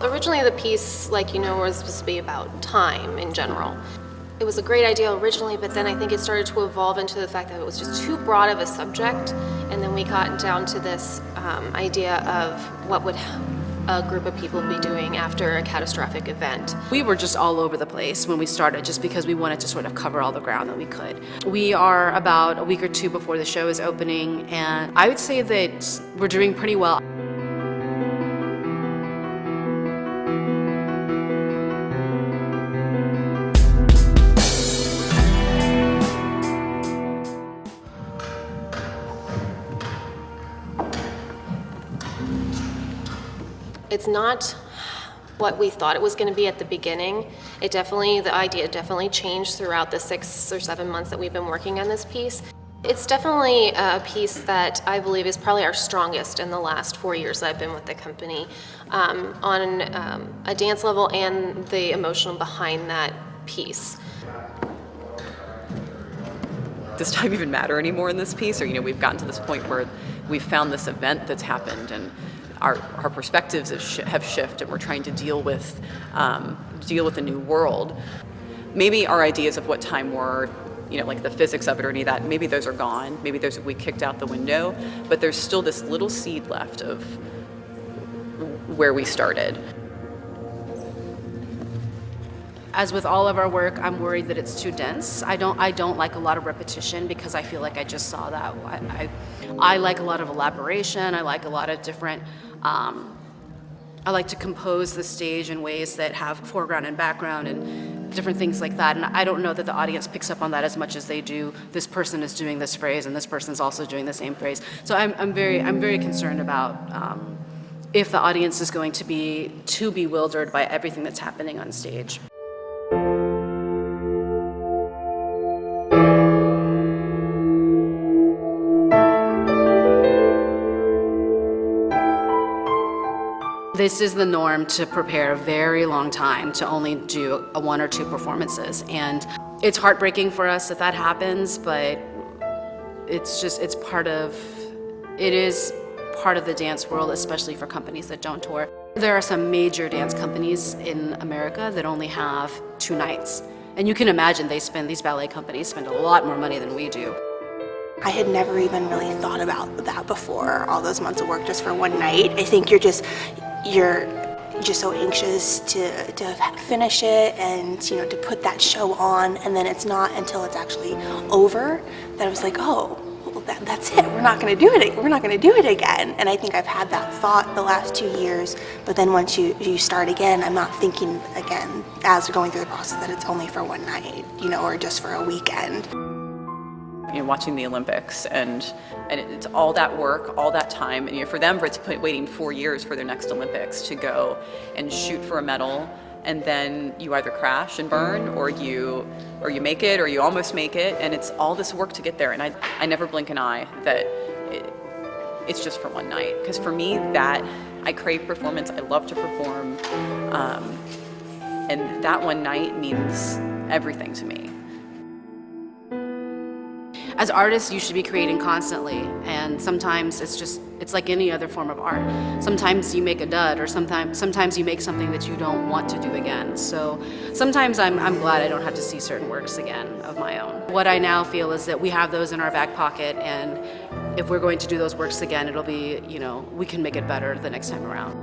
Originally the piece, was supposed to be about time in general. It was a great idea originally, but then I think it started to evolve into the fact that it was just too broad of a subject, and then we got down to this idea of what would a group of people be doing after a catastrophic event. We were just all over the place when we started, just because we wanted to sort of cover all the ground that we could. We are about a week or two before the show is opening, and I would say that we're doing pretty well. It's not what we thought it was going to be at the beginning. The idea definitely changed throughout the 6 or 7 months that we've been working on this piece. It's definitely a piece that I believe is probably our strongest in the last 4 years that I've been with the company, on a dance level and the emotional behind that piece. Does time even matter anymore in this piece? Or, we've gotten to this point where we've found this event that's happened, and our perspectives have shifted, and we're trying to deal with a new world. Maybe our ideas of what time were, like the physics of it or any of that, maybe those are gone. Maybe we kicked out the window, but there's still this little seed left of where we started. As with all of our work, I'm worried that it's too dense. I don't like a lot of repetition, because I feel like I just saw that. I like a lot of elaboration. I like a lot of different, I like to compose the stage in ways that have foreground and background and different things like that. And I don't know that the audience picks up on that as much as they do. This person is doing this phrase and this person's also doing the same phrase. So I'm very concerned about if the audience is going to be too bewildered by everything that's happening on stage. This is the norm, to prepare a very long time to only do 1 or 2 performances. And it's heartbreaking for us that happens, but it is part of the dance world, especially for companies that don't tour. There are some major dance companies in America that only have 2 nights. And you can imagine these ballet companies spend a lot more money than we do. I had never even really thought about that before, all those months of work just for one night. I think you're just so anxious to finish it and to put that show on, and then it's not until it's actually over that I was like, oh, well, that's it. We're not going to do it. We're not going to do it again. And I think I've had that thought the last 2 years. But then once you start again, I'm not thinking again as we're going through the process that it's only for one night, or just for a weekend. Watching the Olympics, and it's all that work, all that time, and for them, it's waiting 4 years for their next Olympics to go and shoot for a medal, and then you either crash and burn, or you make it, or you almost make it, and it's all this work to get there. And I never blink an eye that it's just for one night, because for me, I crave performance. I love to perform, and that one night means everything to me. As artists, you should be creating constantly, and sometimes it's like any other form of art. Sometimes you make a dud, or sometimes you make something that you don't want to do again. So sometimes I'm glad I don't have to see certain works again of my own. What I now feel is that we have those in our back pocket, and if we're going to do those works again, it'll be, we can make it better the next time around.